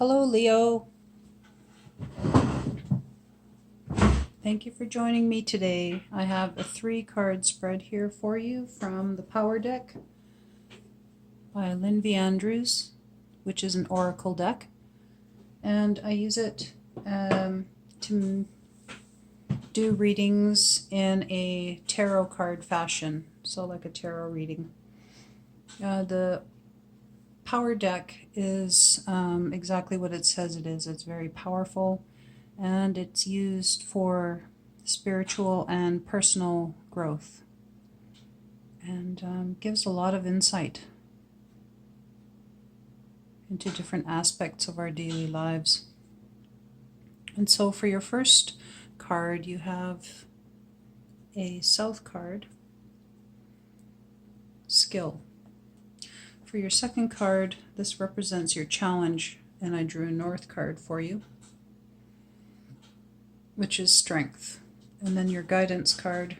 Hello, Leo. Thank you for joining me today. I have a 3-card spread here for you from the Power Deck by Lynn V, which is an oracle deck. And I use it to do readings in a tarot card fashion, so like a tarot reading. The Power Deck is exactly what it says it is. It's very powerful, and it's used for spiritual and personal growth, and gives a lot of insight into different aspects of our daily lives. And so for your first card, you have a South card, Skill. For your second card, this represents your challenge, and I drew a North card for you, which is Strength. And then your guidance card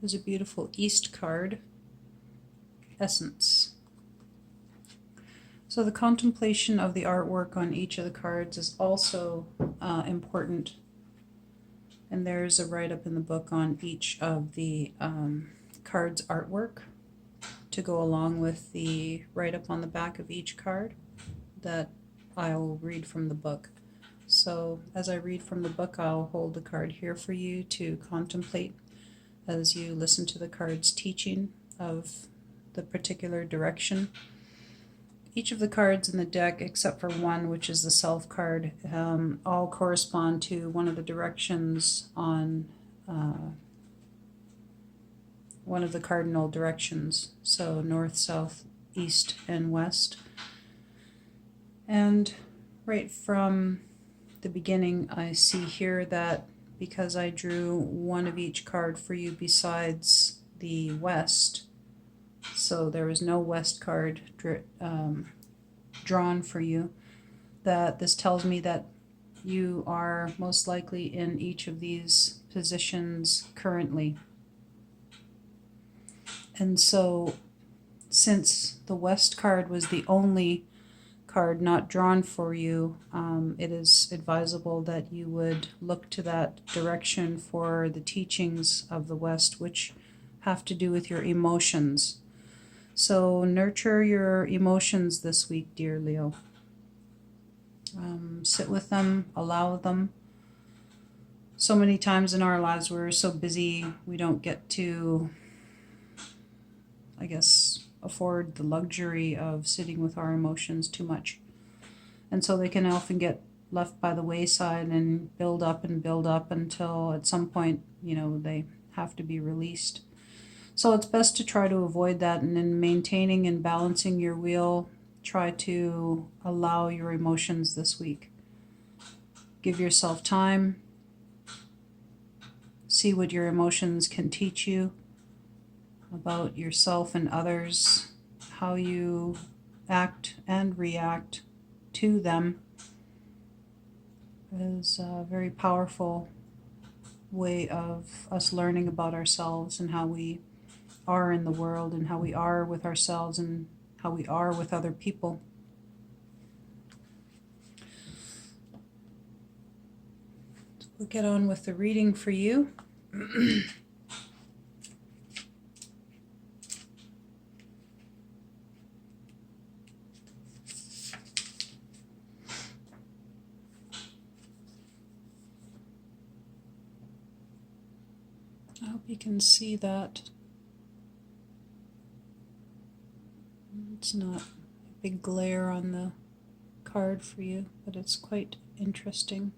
is a beautiful East card, Essence. So the contemplation of the artwork on each of the cards is also important. And there's a write-up in the book on each of the cards' artwork to go along with the write-up on the back of each card that I'll read from the book. So as I read from the book, I'll hold the card here for you to contemplate as you listen to the card's teaching of the particular direction. Each of the cards in the deck, except for one, which is the Self card, all correspond to one of the directions on one of the cardinal directions, so north, south, east, and west. And right from the beginning, I see here that because I drew one of each card for you besides the west, so there was no west card drawn for you, that this tells me that you are most likely in each of these positions currently. And so since the west card was the only card not drawn for you, it is advisable that you would look to that direction for the teachings of the west, which have to do with your emotions. So nurture your emotions this week, dear Leo. Sit with them, allow them. So many times in our lives we're so busy we don't get to, I guess, afford the luxury of sitting with our emotions too much. And so they can often get left by the wayside and build up until at some point, they have to be released. So it's best to try to avoid that, and in maintaining and balancing your wheel, try to allow your emotions this week. Give yourself time. See what your emotions can teach you about yourself and others, how you act and react to them is a very powerful way of us learning about ourselves and how we are in the world and how we are with ourselves and how we are with other people. So we'll get on with the reading for you. I hope you can see that. It's not a big glare on the card for you, but it's quite interesting.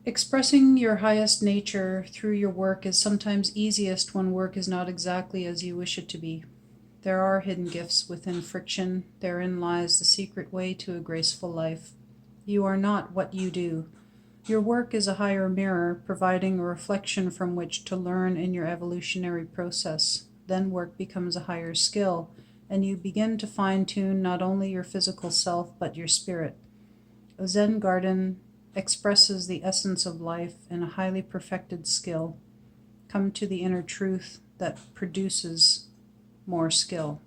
Expressing your highest nature through your work is sometimes easiest when work is not exactly as you wish it to be. There are hidden gifts within friction. Therein lies the secret way to a graceful life. You are not what you do. Your work is a higher mirror, providing a reflection from which to learn in your evolutionary process. Then work becomes a higher skill, and you begin to fine-tune not only your physical self, but your spirit. A Zen garden expresses the essence of life in a highly perfected skill. Come to the inner truth that produces more skill.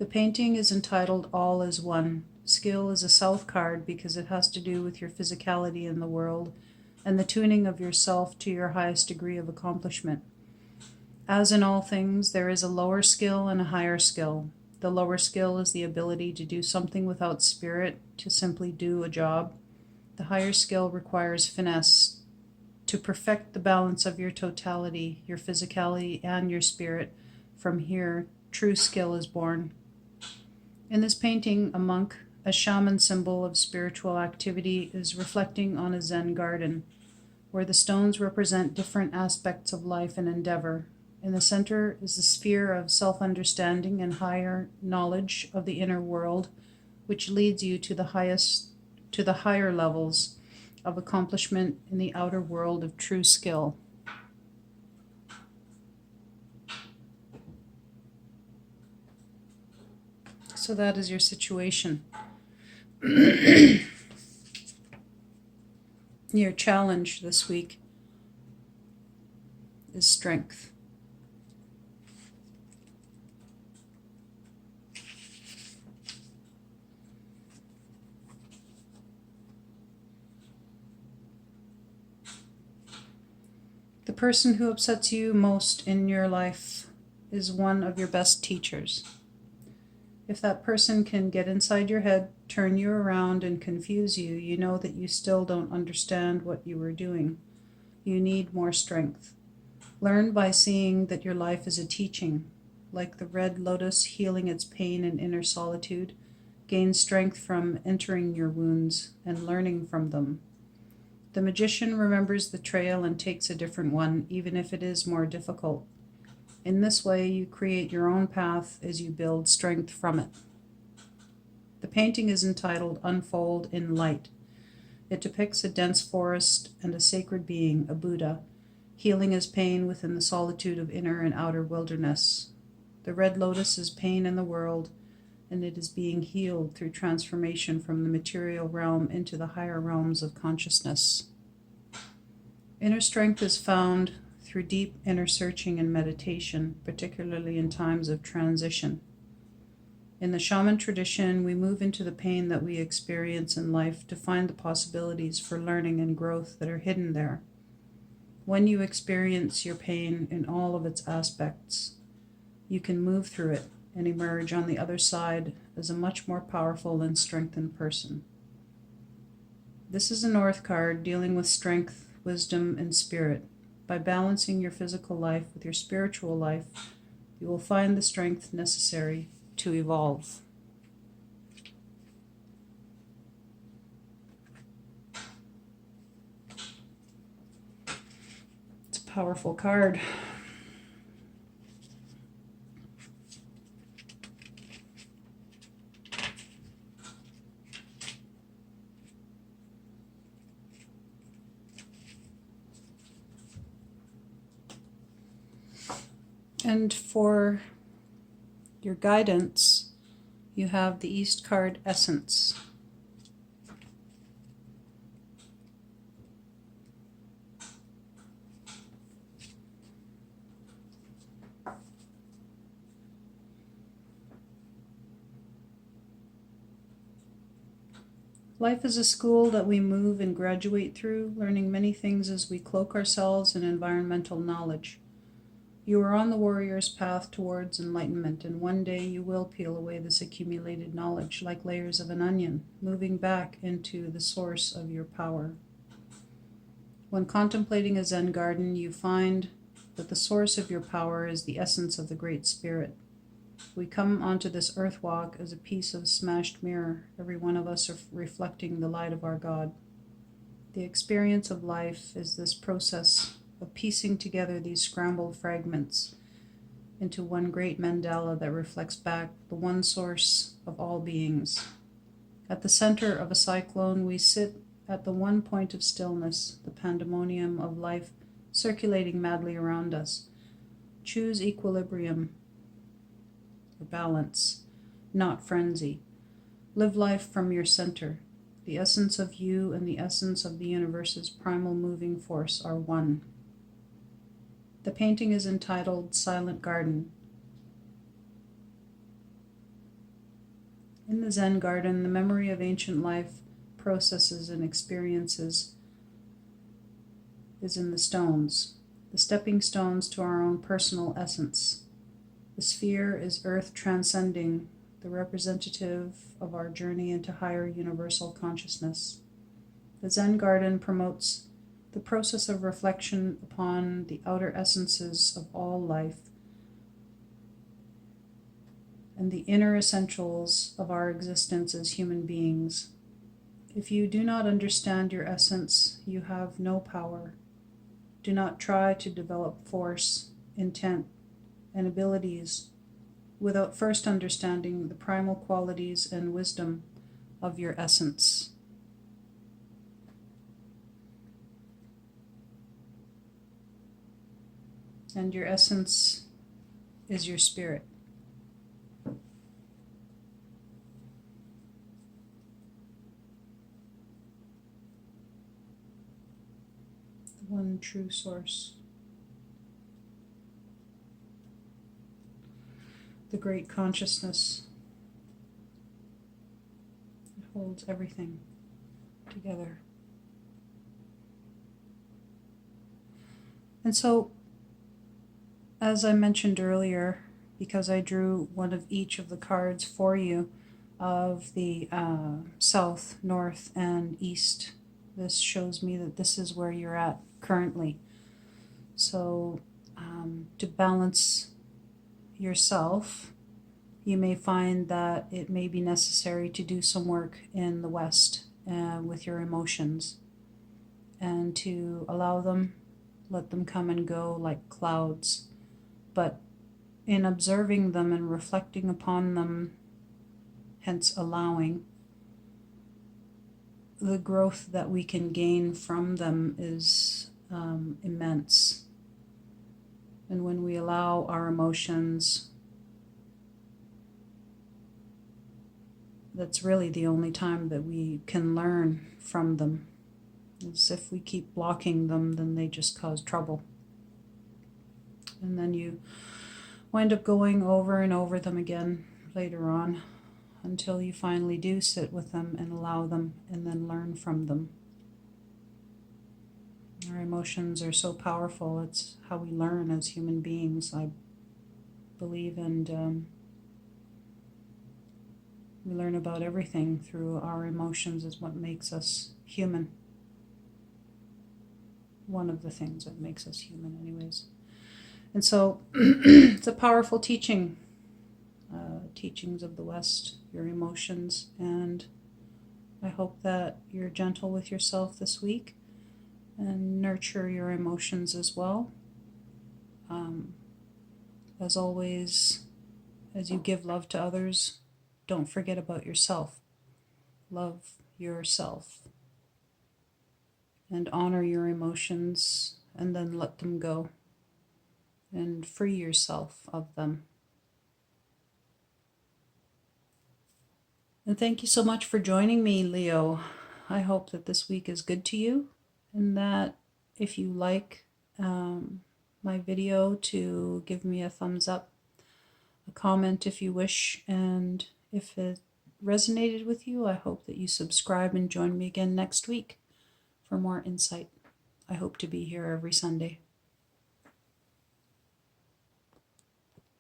The painting is entitled All is One. Skill is a south card because it has to do with your physicality in the world and the tuning of yourself to your highest degree of accomplishment. As in all things, there is a lower skill and a higher skill. The lower skill is the ability to do something without spirit, to simply do a job. The higher skill requires finesse, to perfect the balance of your totality, your physicality, and your spirit. From here, true skill is born. In this painting, a monk, a shaman symbol of spiritual activity, is reflecting on a Zen garden, where the stones represent different aspects of life and endeavor. In the center is the sphere of self-understanding and higher knowledge of the inner world, which leads you to the higher levels of accomplishment in the outer world of true skill. So that is your situation. Your challenge this week is strength. The person who upsets you most in your life is one of your best teachers. If that person can get inside your head, turn you around, and confuse you, you know that you still don't understand what you were doing. You need more strength. Learn by seeing that your life is a teaching. Like the red lotus healing its pain and inner solitude, gain strength from entering your wounds and learning from them. The magician remembers the trail and takes a different one, even if it is more difficult. In this way, you create your own path as you build strength from it. The painting is entitled Unfold in Light. It depicts a dense forest and a sacred being, a Buddha, healing his pain within the solitude of inner and outer wilderness. The red lotus is pain in the world, and it is being healed through transformation from the material realm into the higher realms of consciousness. Inner strength is found through deep inner searching and meditation, particularly in times of transition. In the shaman tradition, we move into the pain that we experience in life to find the possibilities for learning and growth that are hidden there. When you experience your pain in all of its aspects, you can move through it and emerge on the other side as a much more powerful and strengthened person. This is a North card dealing with strength, wisdom, and spirit. By balancing your physical life with your spiritual life, you will find the strength necessary to evolve. It's a powerful card. And for your guidance, you have the East card, Essence. Life is a school that we move and graduate through, learning many things as we cloak ourselves in environmental knowledge. You are on the warrior's path towards enlightenment, and one day you will peel away this accumulated knowledge like layers of an onion, moving back into the source of your power. When contemplating a Zen garden, you find that the source of your power is the essence of the Great Spirit. We come onto this earth walk as a piece of smashed mirror, every one of us are reflecting the light of our God. The experience of life is this process of piecing together these scrambled fragments into one great mandala that reflects back the one source of all beings. At the center of a cyclone, we sit at the one point of stillness, the pandemonium of life circulating madly around us. Choose equilibrium, or balance, not frenzy. Live life from your center. The essence of you and the essence of the universe's primal moving force are one. The painting is entitled Silent Garden. In the Zen garden, the memory of ancient life processes and experiences is in the stones, the stepping stones to our own personal essence. The sphere is earth transcending, the representative of our journey into higher universal consciousness. The Zen garden promotes the process of reflection upon the outer essences of all life and the inner essentials of our existence as human beings. If you do not understand your essence, you have no power. Do not try to develop force, intent, and abilities without first understanding the primal qualities and wisdom of your essence. And your essence is your spirit. The one true source. The great consciousness. It holds everything together. And so, as I mentioned earlier, because I drew one of each of the cards for you of the south, north, and east, this shows me that this is where you're at currently. So to balance yourself, you may find that it may be necessary to do some work in the west with your emotions and to allow them, let them come and go like clouds. But in observing them and reflecting upon them, hence allowing, the growth that we can gain from them is immense. And when we allow our emotions, that's really the only time that we can learn from them. As if we keep blocking them, then they just cause trouble. And then you wind up going over and over them again later on until you finally do sit with them and allow them and then learn from them. Our emotions are so powerful. It's how we learn as human beings, I believe, and we learn about everything through our emotions is what makes us human. One of the things that makes us human anyways. And so it's a powerful teaching, teachings of the West, your emotions, and I hope that you're gentle with yourself this week and nurture your emotions as well. As always, as you give love to others, don't forget about yourself. Love yourself and honor your emotions and then let them go and free yourself of them. And thank you so much for joining me, Leo. I hope that this week is good to you and that if you like my video, to give me a thumbs up, a comment if you wish, and if it resonated with you, I hope that you subscribe and join me again next week for more insight. I hope to be here every Sunday.